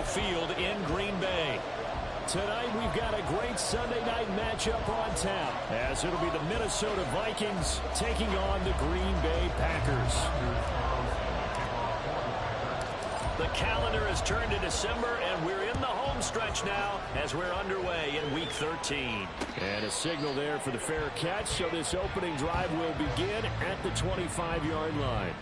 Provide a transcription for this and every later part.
Lambeau Field in Green Bay. Tonight we've got a great Sunday night matchup on tap, as it'll be the Minnesota Vikings taking on the Green Bay Packers. The calendar has turned to December, and we're in the home stretch now as we're underway in Week 13. And a signal there for the fair catch, so this opening drive will begin at the 25-yard line.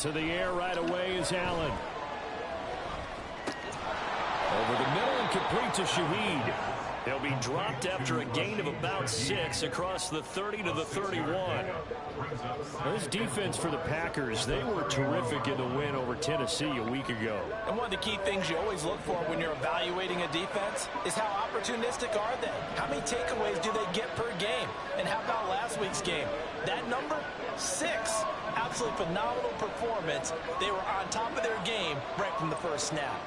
To the air right away is Allen. Over the middle and complete to Shaheed. They'll be dropped after a gain of about 6 across the 30 to the 31. This defense for the Packers, they were terrific in the win over Tennessee a week ago. And one of the key things you always look for when you're evaluating a defense is how opportunistic are they? How many takeaways do they get per game? And how about last week's game? That number, 6. Absolutely phenomenal performance. They were on top of their game right from the first snap.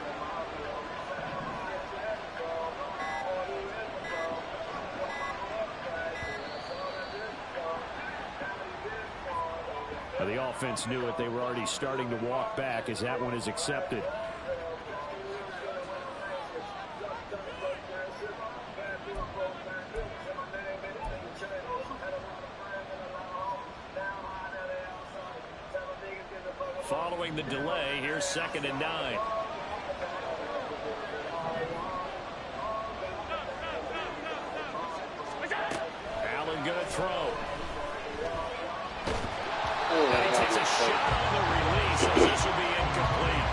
The offense knew it. They were already starting to walk back as that one is accepted. Following the delay, here's 2nd and 9. Allen going to throw. And he takes a shot on the release as this will be incomplete.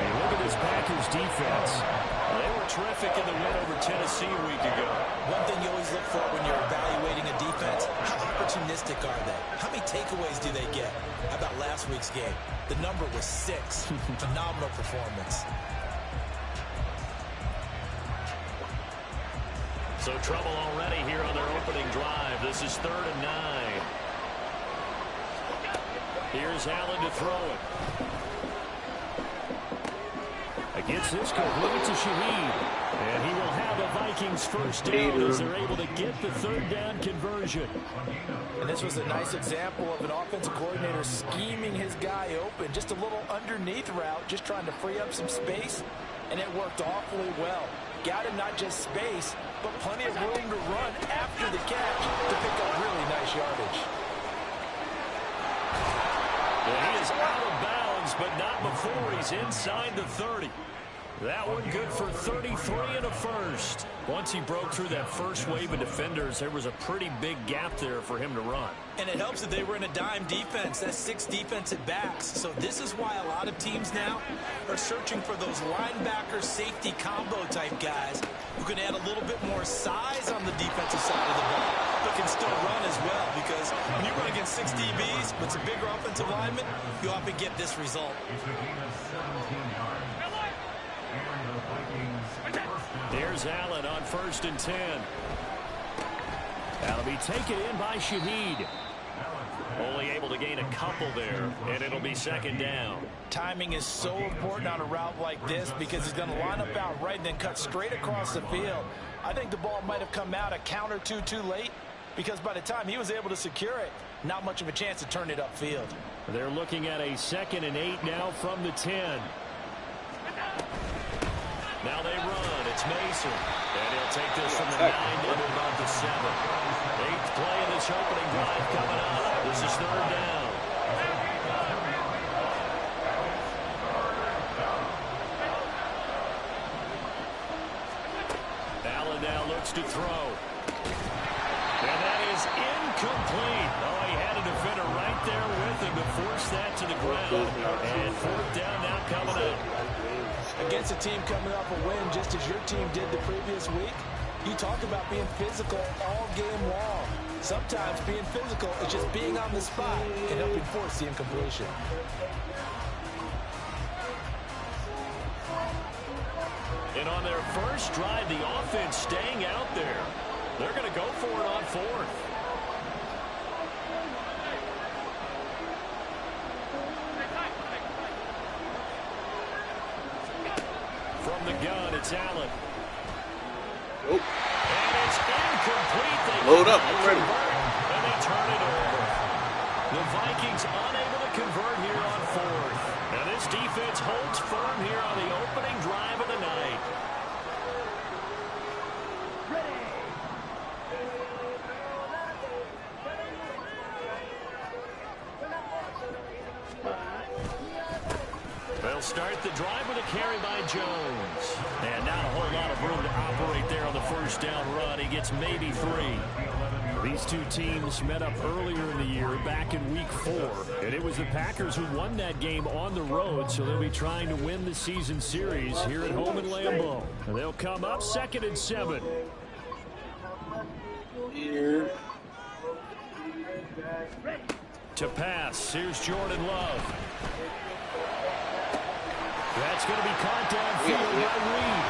Hey, look at this Packers defense. They were terrific in the win over Tennessee a week ago. One thing you always look for when you're evaluating a defense, how opportunistic are they? How many takeaways do they get? How about last week's game? The number was 6. Phenomenal performance. So trouble already here on their opening drive. This is 3rd and 9. Here's Allen to throw it. Against this complete to Shaheed. And he will have a Vikings first down as they're able to get the 3rd down conversion. And this was a nice example of an offensive coordinator scheming his guy open. Just a little underneath route, just trying to free up some space. And it worked awfully well. Got him not just space, but plenty of room to run after the catch to pick up really nice yardage. Well, he is out of bounds, but not before he's inside the 30. That one good for 33 and a first. Once he broke through that first wave of defenders, there was a pretty big gap there for him to run. And it helps that they were in a dime defense. That's 6 defensive backs. So this is why a lot of teams now are searching for those linebacker safety combo type guys who can add a little bit more size on the defensive side of the ball, but can still run as well. Because when you run against 6 DBs with some bigger offensive linemen, you often get this result. There's Allen on 1st and 10. That'll be taken in by Shaheed. Only able to gain a couple there, and it'll be 2nd down. Timing is so important on a route like this because he's going to line up out right and then cut straight across the field. I think the ball might have come out a count or two too late because by the time he was able to secure it, not much of a chance to turn it upfield. They're looking at a 2nd and 8 now from the 10. Now they run. It's Mason. And he'll take this from the 9 down to about the 7. 8th play in this opening drive coming up. This is 3rd down. Allen now looks to throw. And that is incomplete. Oh, he had a defender right there with him to force that to the ground. And 4th down now coming up. against a team coming off a win just as your team did the previous week, you talk about being physical all game long. Sometimes being physical is just being on the spot and helping force the incompletion. And on their first drive, the offense staying out there. They're going to go for it on fourth. From the gun, it's Allen. Nope. And it's incomplete. They load up. I'm ready. And they turn it over. The Vikings unable to convert here on fourth. And this defense holds firm here on the opening drive of the night. They'll start the drive with a carry by Jones. And not a whole lot of room to operate there on the first down run. He gets maybe 3. These two teams met up earlier in the year, back in week 4. And it was the Packers who won that game on the road, so they'll be trying to win the season series here at home in Lambeau. And they'll come up 2nd and 7. Here. To pass, here's Jordan Love. That's going to be caught downfield by Reed.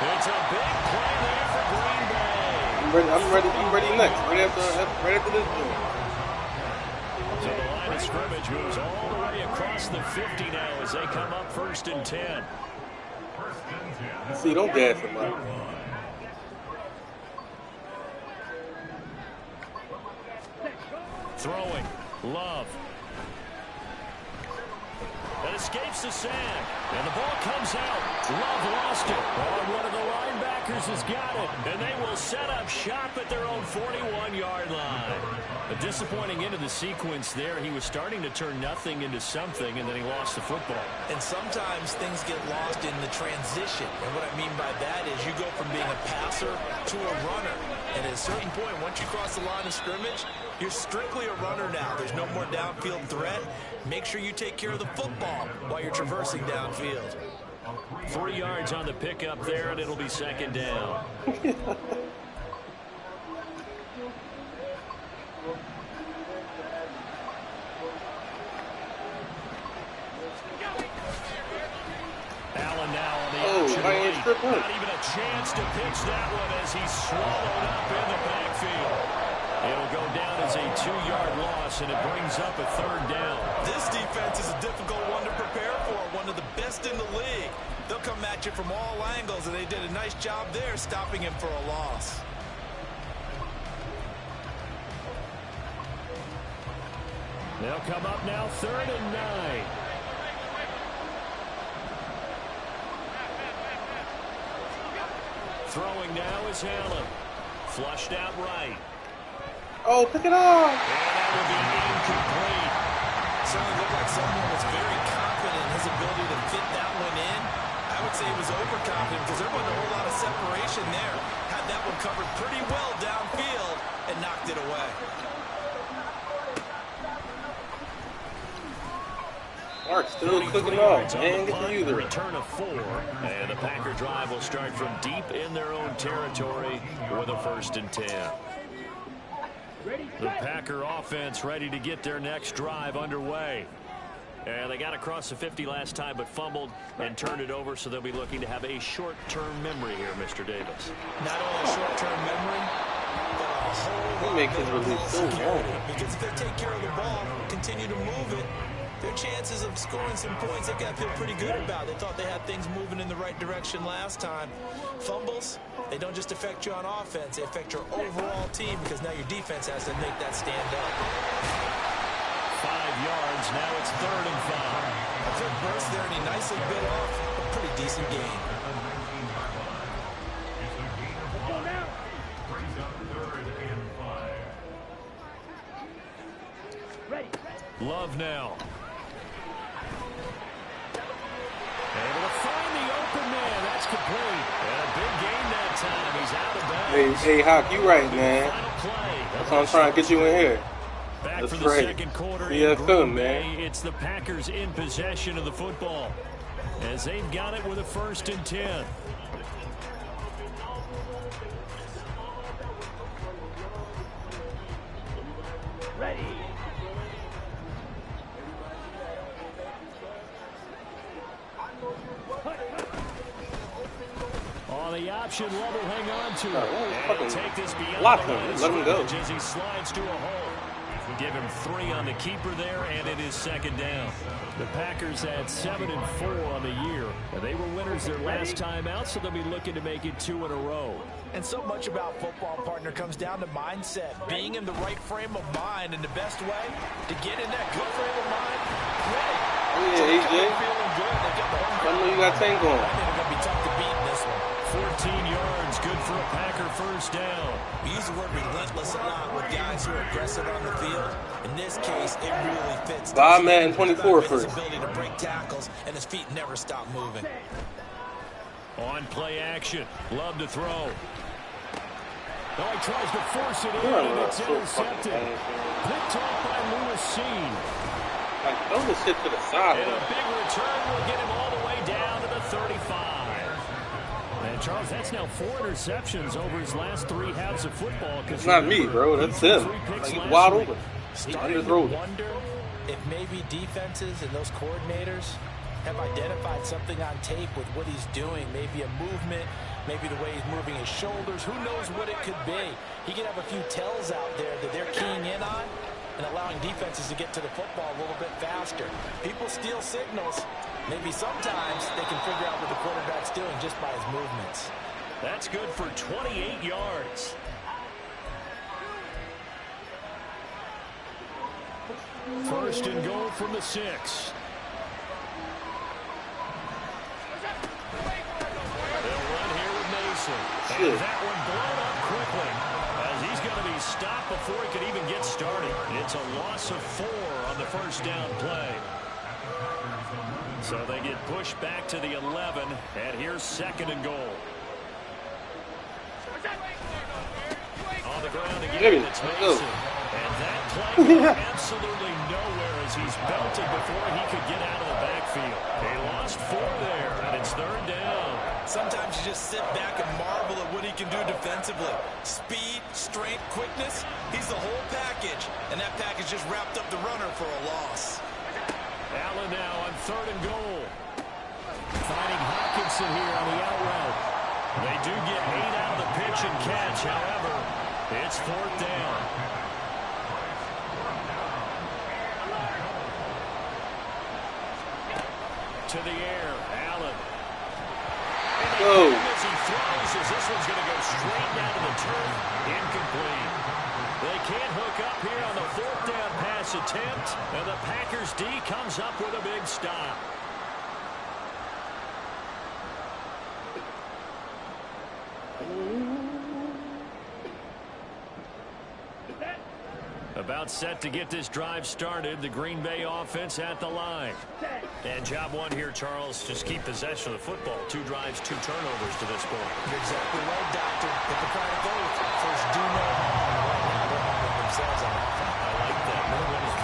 It's a big play there for Green Bay. I'm ready next. Right after this one. So the line of scrimmage moves all the way across the 50 now as they come up 1st and 10. See, don't gas him up. Throwing, Love. That escapes the sack. And the ball comes out. Love lost it. And one of the linebackers has got it. And they will set up shop at their own 41-yard line. A disappointing end of the sequence there. He was starting to turn nothing into something, and then he lost the football. And sometimes things get lost in the transition. And what I mean by that is you go from being a passer to a runner. And at a certain point, once you cross the line of scrimmage, you're strictly a runner now. There's no more downfield threat. Make sure you take care of the football while you're traversing downfield. 3 yards on the pickup there, and it'll be 2nd down. Allen now on the option right. Not even a chance to pitch that one as he's swallowed up in the backfield. It'll go down as a 2-yard loss, and it brings up a 3rd down. This defense is a difficult one to prepare for, one of the best in the league. They'll come at you from all angles, and they did a nice job there stopping him for a loss. They'll come up now 3rd and 9. Throwing now is Allen. Flushed out right. Oh, pick it off. And that will be incomplete. Certainly looked like someone was very confident in his ability to fit that one in. I would say he was overconfident because there wasn't a whole lot of separation there. Had that one covered pretty well downfield and knocked it away. Mark still clicking off. Man, get to you there. Return of 4. And the Packer drive will start from deep in their own territory with a 1st and 10. The Packer offense ready to get their next drive underway. And they got across the 50 last time but fumbled and turned it over, so they'll be looking to have a short-term memory here, Mr. Davis. Not only a short-term memory, but a whole He makes his release so long. because if they take care of the ball, continue to move it, their chances of scoring some points, they've got to feel pretty good about. They thought they had things moving in the right direction last time. Fumbles, they don't just affect you on offense, they affect your overall team because now your defense has to make that stand up. 5 yards, now it's 3rd and 5. A quick burst there, and he nicely bit off a pretty decent gain. Love now. Able to find the open man. That's complete. And a big gain that time. He's out of bounds. Hey, Hawk, you right, man. That's why I'm trying to get you in here. Back That's for the great. second quarter Yeah, in Green man. Bay. It's the Packers in possession of the football. as they've got it with a 1st and 10. Ready. On the option, Love will hang on to it. And he'll take this beyond block the him. line of Let him go. scrimmage as he slides to a hole. Give him 3 on the keeper there, and it is 2nd down. The Packers had 7 and 4 on the year. They were winners their last time out, so they'll be looking to make it 2 in a row. And so much about football, partner, comes down to mindset. Being in the right frame of mind, and the best way to get in that good frame of mind, winning. Yeah, AJ. Feeling good. They got the home I know you got Tank on. I think they're going to be tough to beat in this one. 14 yards, good for a Packer 1st down. We use the word relentless a lot with guys who are aggressive on the field. In this case, it really fits. 5-man 24 His first. ability to break tackles, and his feet never stop moving. On play action, Love to throw. Oh, he tries to force it in, Yeah, and it's so intercepted. Picked off by Lewis Seen. Like, throw this shit to the side. And a big return will get him all the way down to the 35. And Charles, that's now 4 interceptions over his last 3 halves of football. It's not me, bro. That's him. Like, he's wide open. Starting to wonder if maybe defenses and those coordinators have identified something on tape with what he's doing. Maybe a movement, maybe the way he's moving his shoulders. Who knows what it could be? He could have a few tells out there that they're keying in on and allowing defenses to get to the football a little bit faster. People steal signals. Maybe sometimes they can figure out what the quarterback's doing just by his movements. That's good for 28 yards. First and goal from the 6. They'll run here with Mason. And that one blown up quickly, as he's going to be stopped before he could even get started. It's a loss of 4 on the 1st down play. So they get pushed back to the 11, and here's 2nd and goal. On the ground again, it's Mason. And that play went absolutely nowhere as he's belted before he could get out of the backfield. They lost 4 there, and it's 3rd down. Sometimes you just sit back and marvel at what he can do defensively. Speed, strength, quickness, he's the whole package. And that package just wrapped up the runner for a loss. Allen now on 3rd and goal. Finding Hopkinson here on the out route. They do get 8 out of the pitch and catch. However, it's 4th down. To the air, Allen. And as he throws, as this one's going to go straight down to the turf. Incomplete. They can't hook up here on the 4th down pass attempt, and the Packers D comes up with a big stop. About set to get this drive started. The Green Bay offense at the line. And job 1 here, Charles, just keep possession of the football. 2 drives, 2 turnovers to this point. You're exactly right, Doctor. Hippocratic oath. First, do no harm. They're harming themselves on offense. I like that.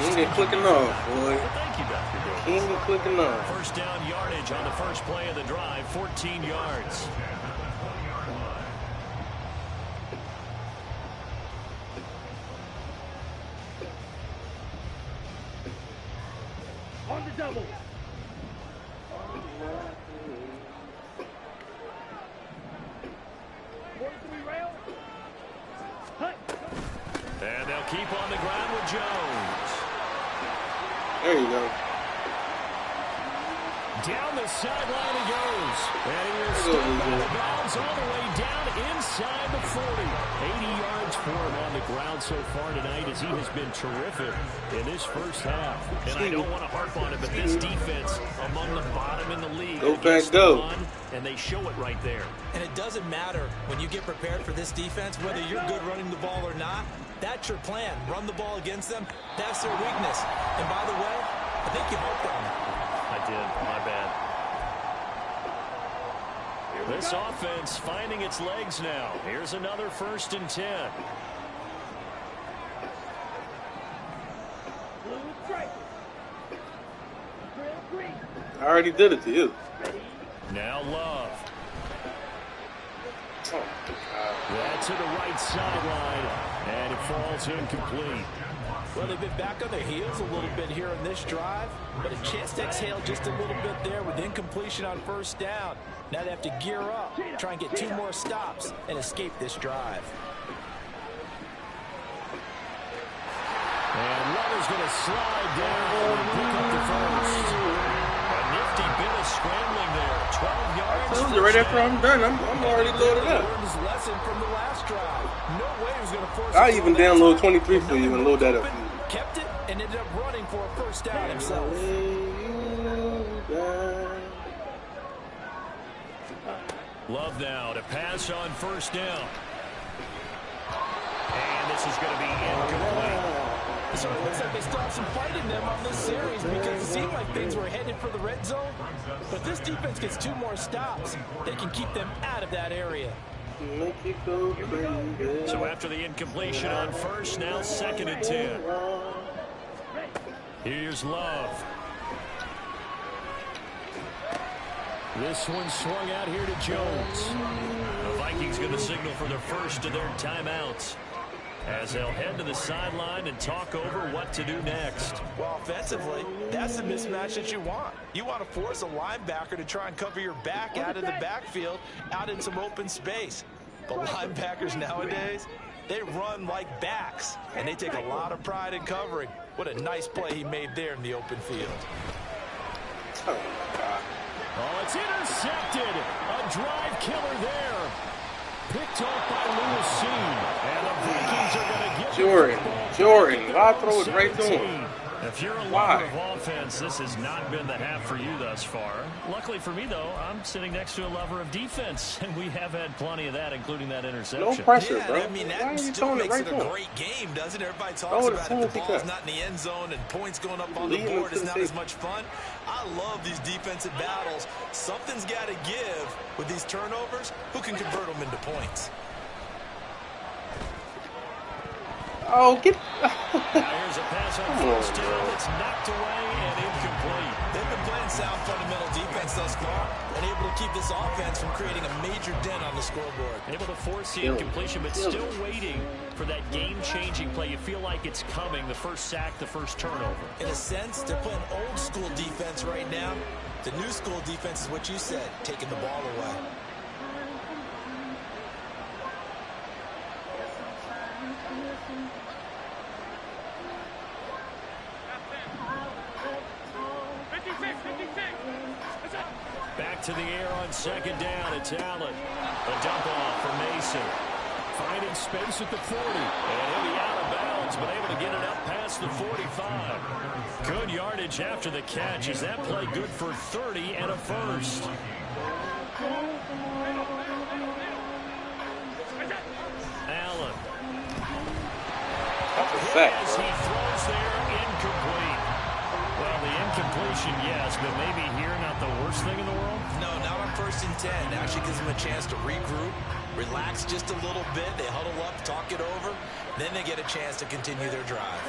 King is clicking off, boy. Well, thank you, Dr. Goat. King is clicking off. 1st down yardage on the 1st play of the drive, 14 yards. On the double. And they'll keep on the ground with Jones. There you go. Down the sideline he goes. And he is stopped by the bounds all the way down inside the 40. 80 yards for him on the ground so far tonight, as he has been terrific in this 1st half. And I don't want to harp on it, but this defense among the bottom in the league. Go back, go. And they show it right there. And it doesn't matter when you get prepared for this defense, whether you're good running the ball or not. That's your plan. Run the ball against them. That's their weakness. And by the way, I think you harped on it. I did. My bad. This offense finding its legs now. Here's another 1st and 10. I already did it to you. Now Love. Oh, God. That's to the right sideline, and it falls incomplete. Well, they've been back on their heels a little bit here on this drive, but a chance to exhale just a little bit there with incompletion on first down. Now they have to gear up, try and get 2 more stops, and escape this drive. And Lover's going to slide down and pick up the first. A nifty bit of scrambling there. 12 yards. So right after I'm done, I'm already loaded up. His lesson from the last drive. No way he was going to force I'll even download 23 for you and load that up. Kept it and ended up running for a first down himself. Love now to pass on first down. And this is going to be incomplete. So it looks like they still have some fight in them on this series because it seemed like things were headed for the red zone. But this defense gets 2 more stops. They can keep them out of that area. So after the incompletion on first, now 2nd and 10. Here's Love. This one swung out here to Jones. The Vikings going to signal for the first of their timeouts, as they'll head to the sideline and talk over what to do next. Well, offensively, that's the mismatch that you want. You want to force a linebacker to try and cover your back out of the backfield, out in some open space. But linebackers nowadays, they run like backs, and they take a lot of pride in covering. What a nice play he made there in the open field. Oh, my God. Oh, it's intercepted. A drive killer there. Picked off by Lewis Sean. And the Vikings are going to get Jordan, why throw it right to him? If you're a lover of offense, this has not been the half for you thus far. Luckily for me, though, I'm sitting next to a lover of defense, and we have had plenty of that, including that interception. No pressure, yeah, bro. I mean, Why that are you still makes right it a great game, doesn't it? Everybody talks about it. The ball's not in the end zone and points going up on the board is not as much fun. I love these defensive battles. Something's got to give with these turnovers. Who can convert them into points? Oh, get... Here's a pass on first down that's knocked away and incomplete. They've been playing sound fundamental defense thus far and able to keep this offense from creating a major dent on the scoreboard. Able to force the incompletion, but still waiting for that game-changing play. You feel like it's coming, the first sack, the first turnover. In a sense, they're playing old-school defense right now. The new school defense is what you said, taking the ball away. Back to the air on second down. It's Allen. A dump off for Mason. Finding space at the 40. And he'll be out of bounds, but able to get it up past the 45. Good yardage after the catch. Is that play good for 30 and a first? Allen. That's a sack, As bro. he throws there, incomplete. Well, the incompletion, yes, but maybe here not the worst thing in the world? No, not on 1st and 10. Actually gives them a chance to regroup, relax just a little bit. They huddle up, talk it over. Then they get a chance to continue their drive.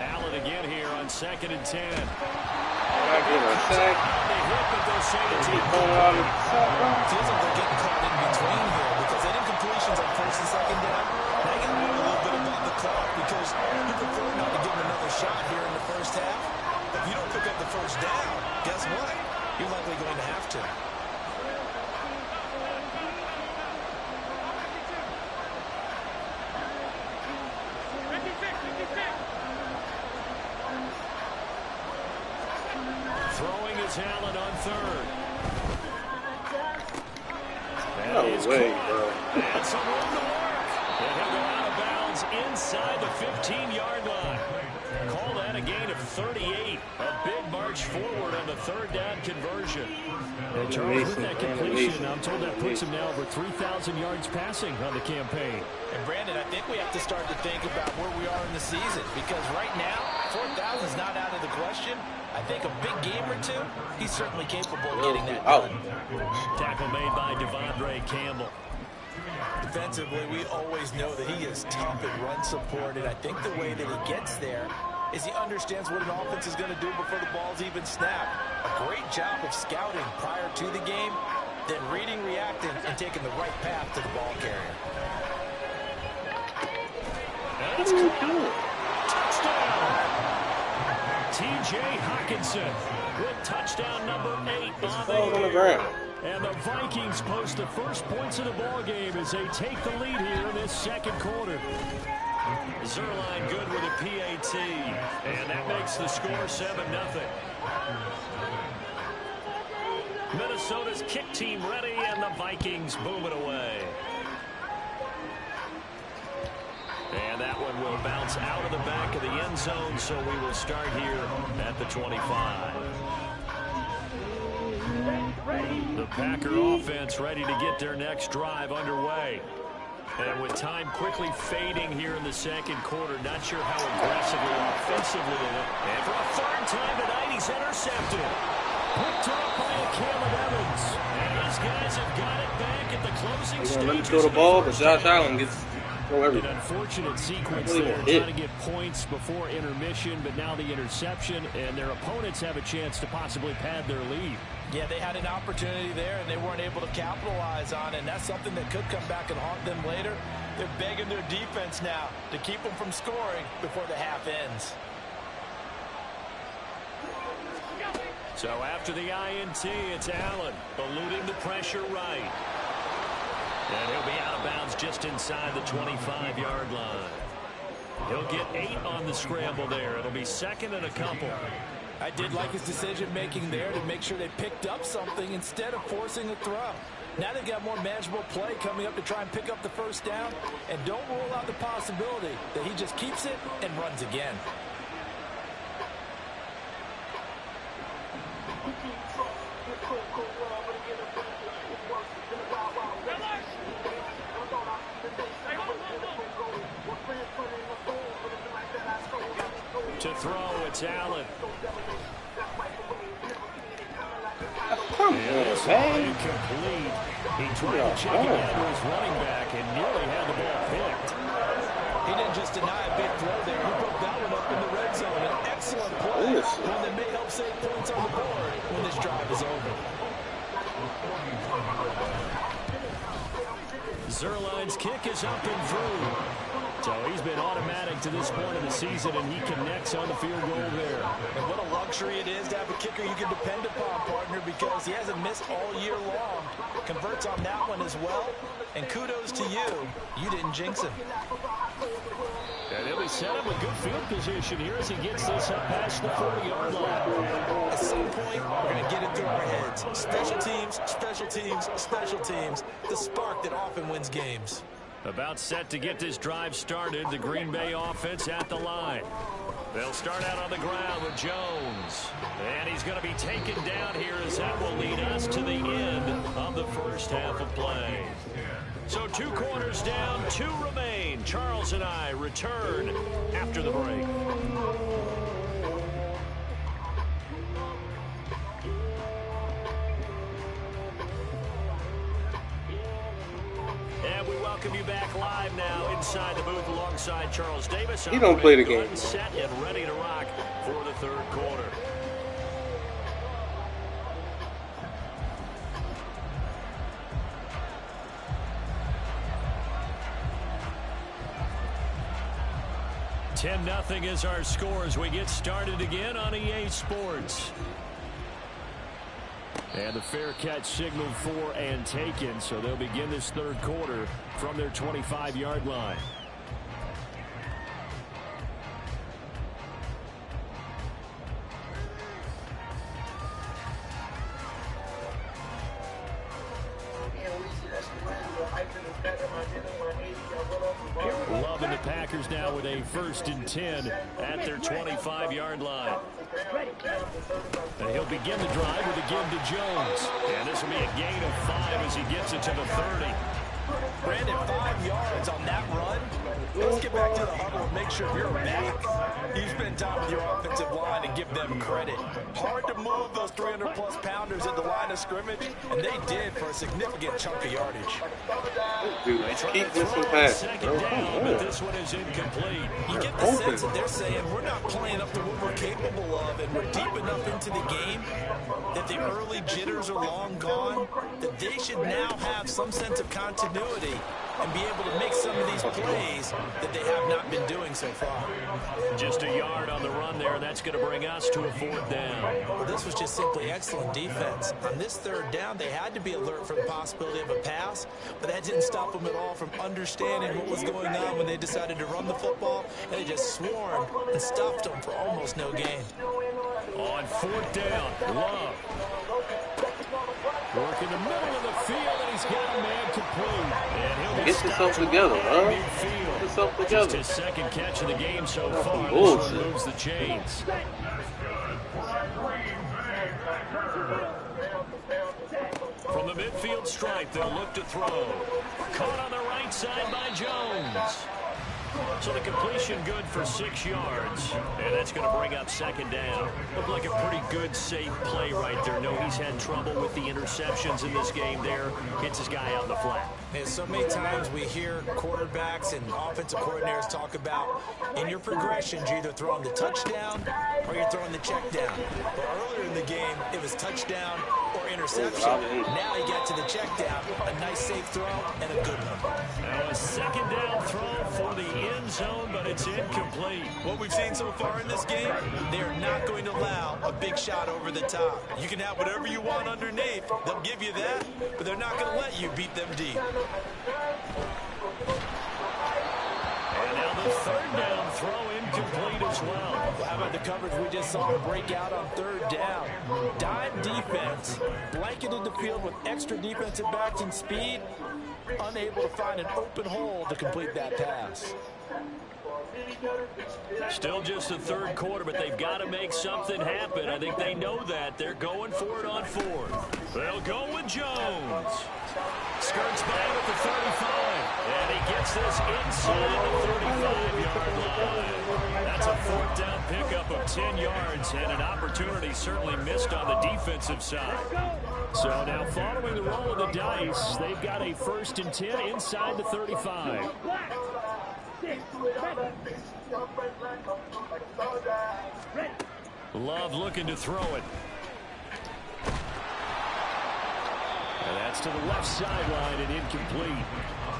Allen again here on 2nd and 10. I get a sack. They hit, but they'll say it's Keep going out of the sack, bro. Feels like they're getting caught in between here because that incompletion's on 1st and 2nd down. Now you got to know a little bit about the clock because you prefer not to give them another shot here in the first half. If you don't pick up the first down, guess what? You're likely going to have to. throwing is Allen on 3rd. No way, bro. And some room to work. And he'll go out of bounds inside the 15-yard line. Call that a gain of 38. A big march forward on the 3rd down conversion. And Charles, with that completion, I'm told that puts him now over 3,000 yards passing on the campaign. And Brandon, I think we have to start to think about where we are in the season because right now, 4,000 is not out of the question. I think a big game or two, he's certainly capable of getting that done. Tackle made by Devondre Campbell. Defensively, we always know that he is tough in run support, and I think the way that he gets there is he understands what an offense is going to do before the ball's even snapped. A great job of scouting prior to the game, then reading, reacting, and taking the right path to the ball carrier. That's caught. Touchdown. T.J. Hockenson with touchdown number 8 on the year. And the Vikings post the first points of the ball game as they take the lead here in this second quarter. Zerline good with a PAT, and that makes the score 7-0. Minnesota's kick team ready, and the Vikings boom it away. And that one will bounce out of the back of the end zone, so we will start here at the 25. The Packer offense ready to get their next drive underway. And with time quickly fading here in the second quarter, not sure how aggressively offensively in it. And for a third time tonight, he's intercepted. Picked up by a Caleb Evans. And these guys have got it back at the closing stages. Let me throw the ball, but Josh Allen gets throw everything. An unfortunate sequence there, trying to get points before intermission, but now the interception, and their opponents have a chance to possibly pad their lead. Yeah, they had an opportunity there, and they weren't able to capitalize on it, and that's something that could come back and haunt them later. They're begging their defense now to keep them from scoring before the half ends. So after the INT, it's Allen eluding the pressure right. And he'll be out of bounds just inside the 25-yard line. He'll get 8 on the scramble there. It'll be second and a couple. I did like his decision-making there to make sure they picked up something instead of forcing a throw. Now they've got more manageable play coming up to try and pick up the first down. And don't rule out the possibility that he just keeps it and runs again. To throw, it's Allen. Come on, man. Incomplete. He tried to check again to his running back and nearly had the ball picked. He didn't just deny a big throw there. He put that one up in the red zone. An excellent play. One that may help save points on the board when this drive is over. Zerline's kick is up and through. So he's been automatic to this point of the season, and he connects on the field goal there. And what a luxury it is to have a kicker you can depend upon, partner, because he hasn't missed all year long. Converts on that one as well. And kudos to you. You didn't jinx him. And he'll be set up with good field position here as he gets this up past the 40-yard line. At some point, we're going to get it through our heads. Special teams, special teams, special teams. The spark that often wins games. About set to get this drive started, the Green Bay offense at the line. They'll start out on the ground with Jones. And he's going to be taken down here as that will lead us to the end of the first half of play. So 2 quarters down, 2 remain. Charles and I return after the break. And we welcome you back live now inside the booth alongside Charles Davis. He don't play the game. Set and ready to rock for the third quarter. Nothing is our score as we get started again on EA Sports. And the fair catch signaled for and taken, so they'll begin this third quarter from their 25-yard line. Loving the Packers now with a 1st and 10 at their 25-yard line. And he'll begin the drive with a give to Jones. And this will be a gain of 5 as he gets it to the 30. Brandon, 5 yards on that run. Let's get back to the huddle and make sure you're back. You spend time with your offensive line and give them credit. Hard to move those 300-plus pounders at the line of scrimmage, and they did for a significant chunk of yardage. Dude, keep missing passes. But this one is incomplete. You get the sense that they're saying we're not playing up to what we're capable of, and we're deep enough into the game that the early jitters are long gone, that they should now have some sense of continuity and be able to make some of these plays that they have not been doing so far. Just a yard on the run there, and that's going to bring us to a 4th down. Well, this was just simply excellent defense. On this 3rd down, they had to be alert for the possibility of a pass, but that didn't stop them at all from understanding what was going on when they decided to run the football, and they just swarmed and stuffed them for almost no gain. On 4th down, Love. Work in the middle of the field, and he's got a man complete. And he'll get yourself together, bro. Get yourself together. Just his 2nd catch of the game so far. This one moves the chains. From the midfield stripe, they'll look to throw. Caught on the right side by Jones. So the completion good for 6 yards. And that's going to bring up 2nd down. Looked like a pretty good, safe play right there. No, he's had trouble with the interceptions in this game there. Hits his guy out in the flat. And so many times we hear quarterbacks and offensive coordinators talk about in your progressions, you're either throwing the touchdown or you're throwing the check down. But earlier in the game, it was touchdown or interception. Now you got to the check down. A nice safe throw and a good one. Now a 2nd down throw for the end zone, but it's incomplete. What we've seen so far in this game, they are not going to allow a big shot over the top. You can have whatever you want underneath. They'll give you that, but they're not going to let you beat them deep. And now the 3rd down throw incomplete as well. How about the coverage we just saw break out on 3rd down? Dime defense, blanketed the field with extra defensive backs and speed, unable to find an open hole to complete that pass. Still just the 3rd quarter, but they've got to make something happen. I think they know that. They're going for it on 4th. They'll go with Jones. Skirts by with the 35. And he gets this inside the 35-yard line. That's a 4th down pickup of 10 yards and an opportunity certainly missed on the defensive side. So now following the roll of the dice, they've got a 1st and 10 inside the 35. Love looking to throw it. And that's to the left sideline and incomplete.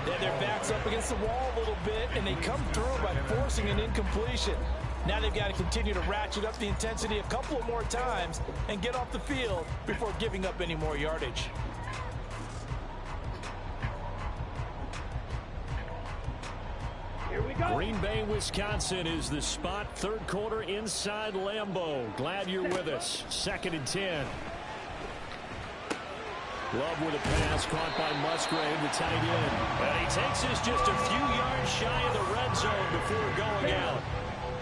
Then their back's up against the wall a little bit, and they come through by forcing an incompletion. Now they've got to continue to ratchet up the intensity a couple of more times and get off the field before giving up any more yardage. Green Bay, Wisconsin is the spot. 3rd quarter inside Lambeau. Glad you're with us. 2nd and 10. Love with a pass caught by Musgrave, the tight end. And he takes this just a few yards shy of the red zone before going out.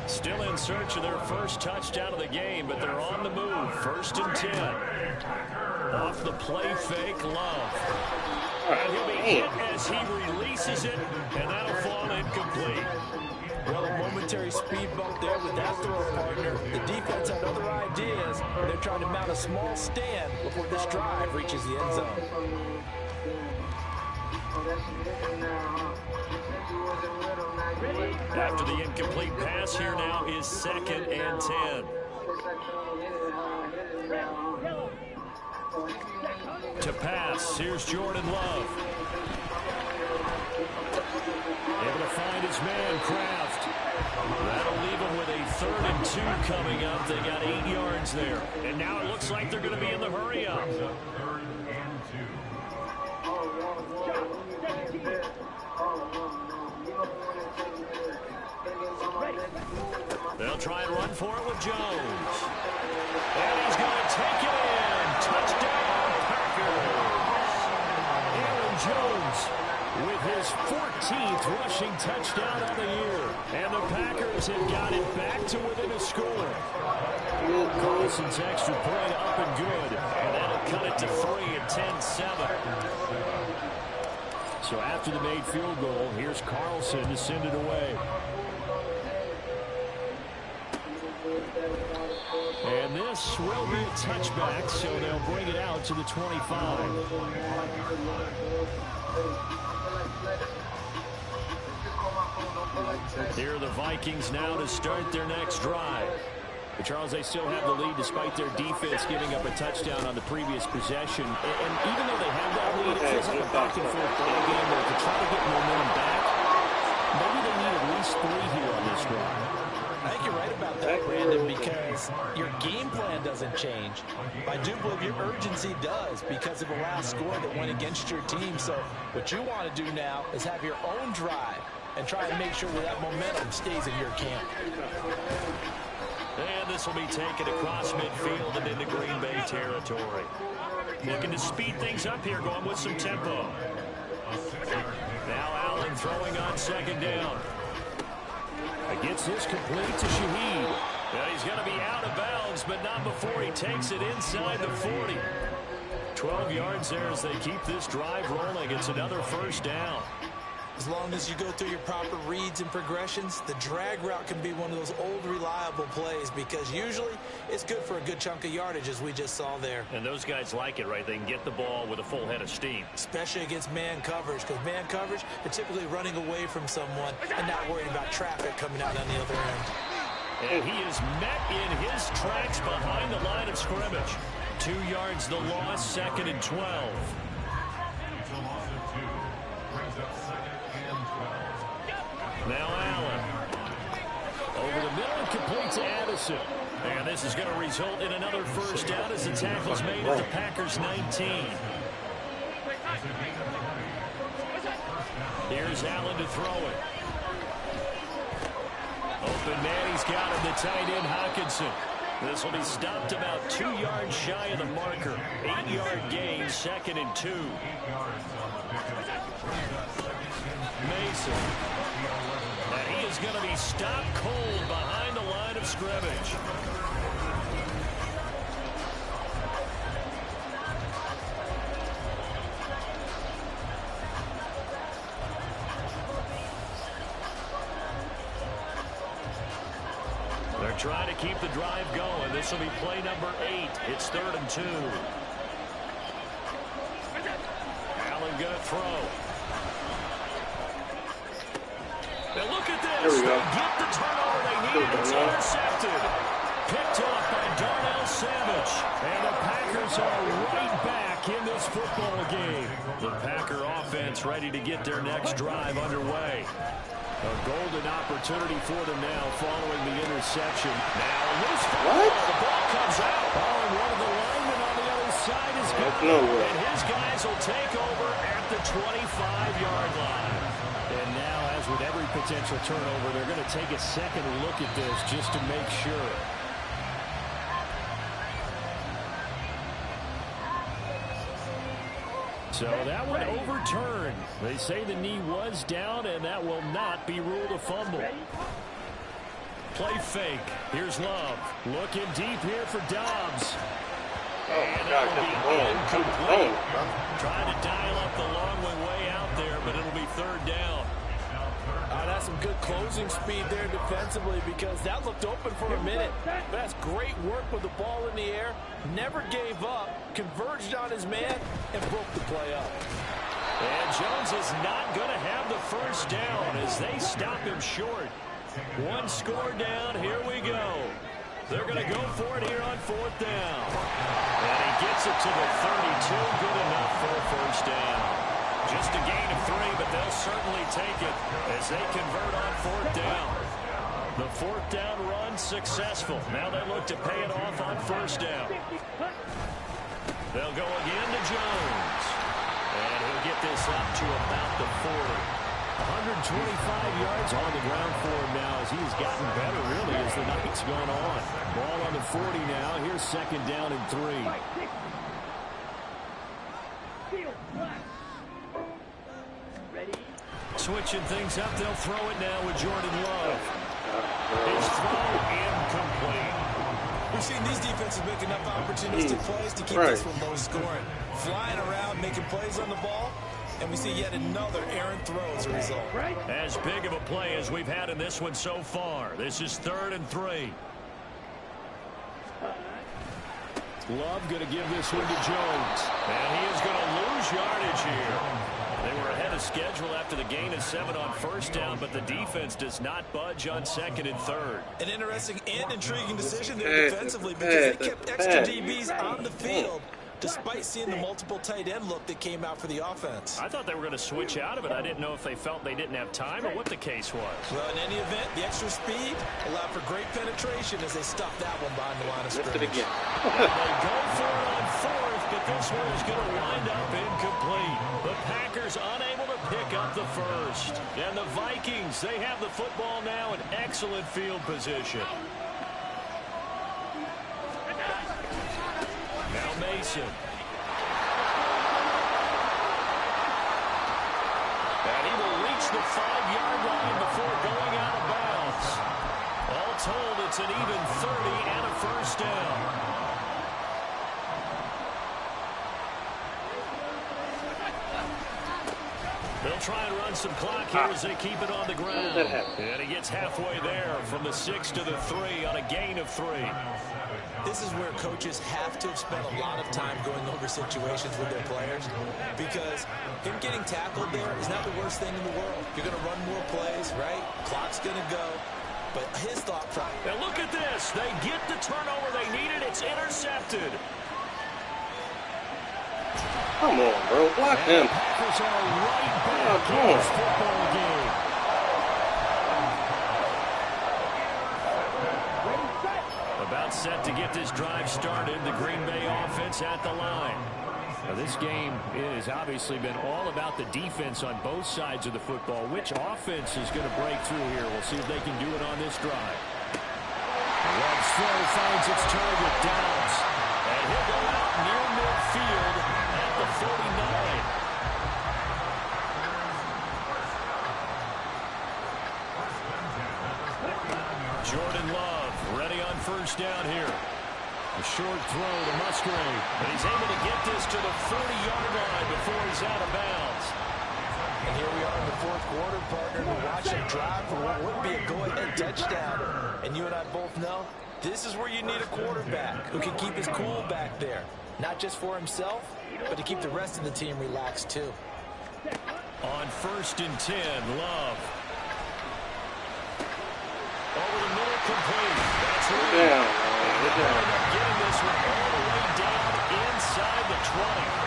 Still in search of their 1st touchdown of the game, but they're on the move. 1st and 10. Off the play fake, Love. And he'll be hit as he releases it, and that'll fall incomplete. Well, a momentary speed bump there with that throw partner. The defense had other ideas. They're trying to mount a small stand before this drive reaches the end zone. After the incomplete pass, here now is 2nd and 10. To pass, here's Jordan Love. Able to find his man, Kraft. That'll leave him with a 3rd and 2 coming up. They got 8 yards there. And now it looks like they're going to be in the hurry up. They'll try and run for it with Jones. And he's going to take it in. Touchdown, Packers. Aaron Jones with his 14th rushing touchdown of the year. And the Packers have got it back to within a score. Carlson's extra point up and good. And that'll cut it to 3 at 10-7. So after the made field goal, here's Carlson to send it away. And this will be a touchback, so they'll bring it out to the 25. Here are the Vikings now to start their next drive. But Charles, they still have the lead despite their defense giving up a touchdown on the previous possession. And even though they have that lead, it feels like a back-and-forth ball game where to try to get momentum back, maybe they need at least 3 here on this drive. I think you're right about that, Brandon, because your game plan doesn't change. I do believe your urgency does because of the last score that went against your team. So what you want to do now is have your own drive and try and make sure that momentum stays in your camp. And this will be taken across midfield and into Green Bay territory. Looking to speed things up here, going with some tempo. Now Allen throwing on second down. Gets this complete to Shaheed. Now he's going to be out of bounds, but not before he takes it inside the 40. 12 yards there as they keep this drive rolling. It's another first down. As long as you go through your proper reads and progressions, the drag route can be one of those old reliable plays because usually it's good for a good chunk of yardage as we just saw there. And those guys like it, right? They can get the ball with a full head of steam. Especially against man coverage, because man coverage, they're typically running away from someone and not worried about traffic coming out on the other end. And he is met in his tracks behind the line of scrimmage. 2 yards the loss, second and 12. Now Allen. Over the middle and complete to Addison. And this is going to result in another first down as the tackle's made at the Packers 19. Here's Allen to throw it. Open man, he's got him, the tight end Hockenson. This will be stopped about 2 yards shy of the marker. 8-yard gain, second and 2. Mason. And he is going to be stopped cold behind the line of scrimmage. They're trying to keep the drive going. This will be play number 8. It's 3rd and 2. Allen going to throw. And look at this. There we go. They get the turnover they needed. It's intercepted. Picked off by Darnell Savage. And the Packers are right back in this football game. The Packer offense ready to get their next drive underway. A golden opportunity for them now following the interception. Now a loose ball. The ball comes out. Oh, and one of the linemen on the other side is gone. And his guys will take over at the 25-yard line. And now, as with every potential turnover, they're going to take a second look at this just to make sure. So that one overturned. They say the knee was down, and that will not be ruled a fumble. Play fake. Here's Love. Looking deep here for Dobbs. And that will be incomplete. Trying to dial up the long way out there, but it'll be 3rd down. That's some good closing speed there defensively because that looked open for a minute. That's great work with the ball in the air. Never gave up, converged on his man, and broke the play up. And Jones is not going to have the first down as they stop him short. 1 score down. Here we go. They're going to go for it here on 4th down. And he gets it to the 32. Good enough for a first down. Just a gain of 3, but they'll certainly take it as they convert on 4th down. The 4th down run successful. Now they look to pay it off on 1st down. They'll go again to Jones. And he'll get this up to about the 40. 125 yards on the ground for him now as he's gotten better, really, as the night's gone on. Ball on the 40 now. Here's 2nd down and 3. Switching things up, they'll throw it now with Jordan Love. His throw incomplete. We've seen these defenses make enough opportunistic plays to keep this one low scoring. Flying around, making plays on the ball. And we see yet another errant throw as a result. As big of a play as we've had in this one so far. This is 3rd and 3. Love going to give this one to Jones. And he is going to lose yardage here. They were ahead of schedule after the gain of 7 on 1st down, but the defense does not budge on 2nd and 3rd. An interesting and intriguing decision there defensively because they kept extra DBs on the field despite seeing the multiple tight end look that came out for the offense. I thought they were going to switch out of it. I didn't know if they felt they didn't have time or what the case was. Well, in any event, the extra speed allowed for great penetration as they stuffed that one behind the line of scrimmage. Again. They go for it on 4th, but this one is going to wind up incomplete. The Packers unable to pick up the 1st. And the Vikings, they have the football now in excellent field position. Now Mason. And he will reach the 5-yard line before going out of bounds. All told, it's an even 30 and a 1st down. They'll try and run some clock here as they keep it on the ground. And he gets halfway there from the 6 to the 3 on a gain of 3. This is where coaches have to have spent a lot of time going over situations with their players because him getting tackled there is not the worst thing in the world. You're going to run more plays, right? Clock's going to go. But his thought process. And look at this. They get the turnover they needed. It's intercepted. Come on, bro. Block him. Packers are right back in this football game. About set to get this drive started. The Green Bay offense at the line. Now, this game has obviously been all about the defense on both sides of the football. Which offense is going to break through here? We'll see if they can do it on this drive. Love's throw finds its target, Downs. And he'll go out near midfield at the 49. Jordan Love ready on 1st down here. A short throw to Musgrave. But he's able to get this to the 40-yard line before he's out of bounds. And here we are in the 4th quarter, partner. We're watching drive for what would be a go-ahead touchdown. And you and I both know this is where you need a quarterback who can keep his cool back there. Not just for himself, but to keep the rest of the team relaxed too. On 1st and 10, Love. Over the middle, complete. That's right. Getting this one all the way down inside the 20.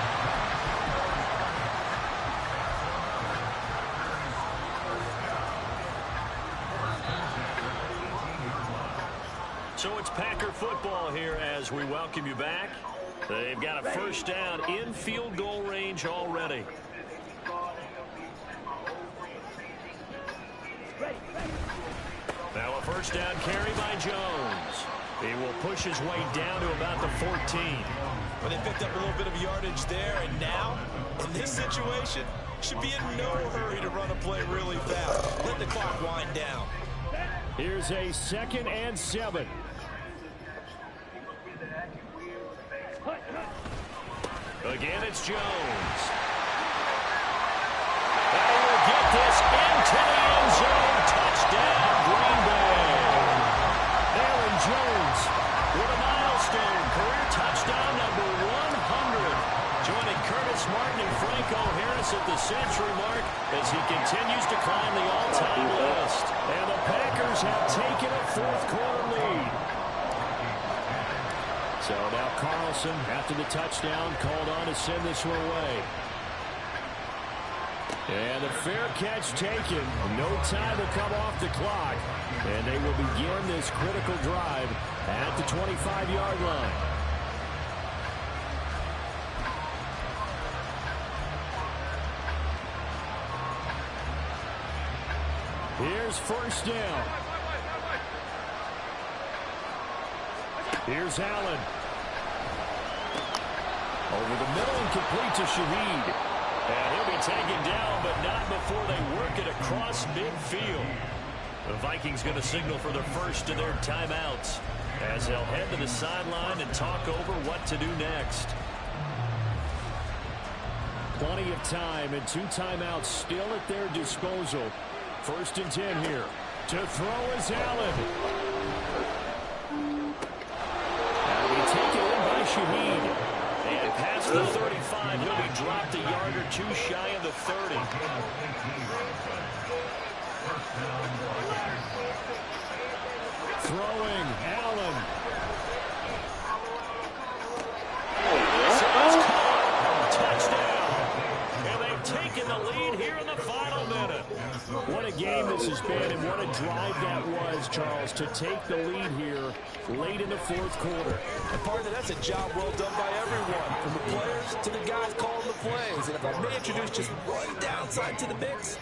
So it's Packer football here as we welcome you back. They've got a 1st down in field goal range already. Now a 1st down carry by Jones. He will push his way down to about the 14. Well, they picked up a little bit of yardage there, and now, in this situation, should be in no hurry to run a play really fast. Let the clock wind down. Here's a 2nd and 7. Again, it's Jones. And he will get this into the end zone. Touchdown, Green Bay. Aaron Jones with a milestone. Career touchdown number 100. Joining Curtis Martin and Franco Harris at the century mark as he continues to climb the all-time list. And the Packers have taken a 4th quarter lead. So now Carlson, after the touchdown, called on to send this one away. And a fair catch taken. No time to come off the clock. And they will begin this critical drive at the 25-yard line. Here's 1st down. Here's Allen. Over the middle and complete to Shaheed. And he'll be taken down, but not before they work it across midfield. The Vikings going to signal for the first of their timeouts as they'll head to the sideline and talk over what to do next. Plenty of time and 2 timeouts still at their disposal. 1st and 10 here. To throw is Allen. That'll be taken in by Shaheed. And past the 35, he'll be dropped a yard or 2 shy of the 30. Throwing, Allen. Touchdown. And they've taken the lead here in the final minute. What a game this has been, and what a drive that was, Charles, to take the lead here late in the 4th quarter. And partner, that's a job well done by everyone, from the players to the guys calling the plays. And if I may introduce just one downside to the mix,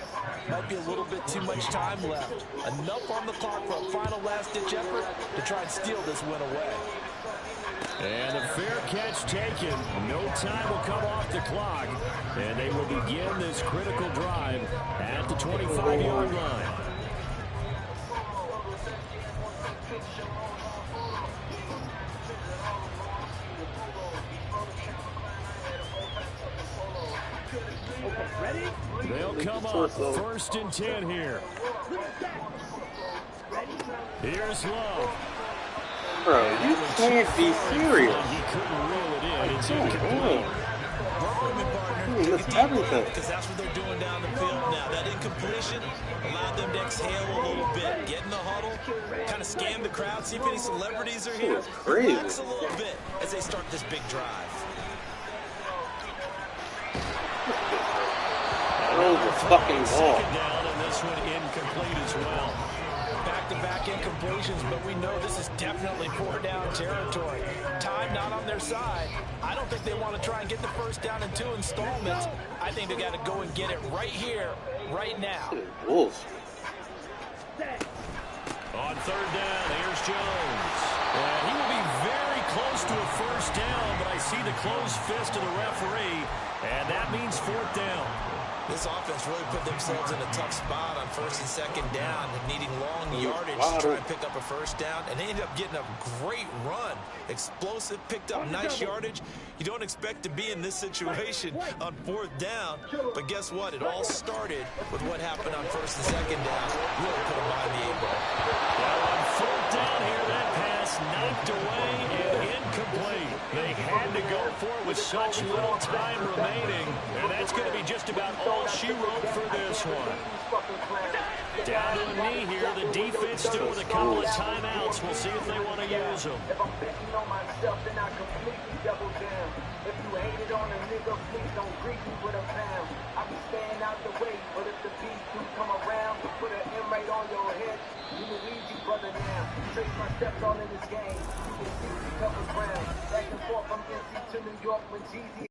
might be a little bit too much time left. Enough on the clock for a final last-ditch effort to try and steal this win away. And a fair catch taken. No time will come off the clock. And they will begin this critical drive at the 25-yard line. They'll come up 1st and 10 here. Here's Love. Bro, you can't be serious. He couldn't reel it in. It's incomplete. He missed everything. Because that's what they're doing down the field now. That incompletion allowed them to exhale a little bit, get in the huddle, kind of scan the crowd, see if any celebrities are here. Relax a little bit as they start this big drive. Throw the fucking ball. Down, and this one incomplete as well. Back-to-back incompletions, but we know this is definitely 4-down territory. Time not on their side. I don't think they want to try and get the 1st down in 2 installments. I think they got to go and get it right here, right now. Wolves. On 3rd down, here's Jones. And he will be very close to a 1st down, but I see the closed fist of the referee, and that means 4th down. This offense really put themselves in a tough spot on 1st and 2nd down, needing long yardage to try and pick up a 1st down, and they ended up getting a great run. Explosive, picked up nice yardage. You don't expect to be in this situation on 4th down, but guess what? It all started with what happened on 1st and 2nd down. Really put them behind the 8 ball. Well, on 4th down here, that pass knocked away and incomplete. They had to go for it with such little time remaining, and that's going to be just about all she wrote for this one. Down to a knee here. The defense still with a couple of timeouts. We'll see if they want to use them. If I'm betting on myself, then I completely double down. If you hated on a nigga, please don't greet me with a pound. I be staying out the way, but if the beast do come around, put an M right on your head. You will easy, brother, now. Trace my steps all in this game. You will see me couple ground. Back and forth from NC to New York when Jeezy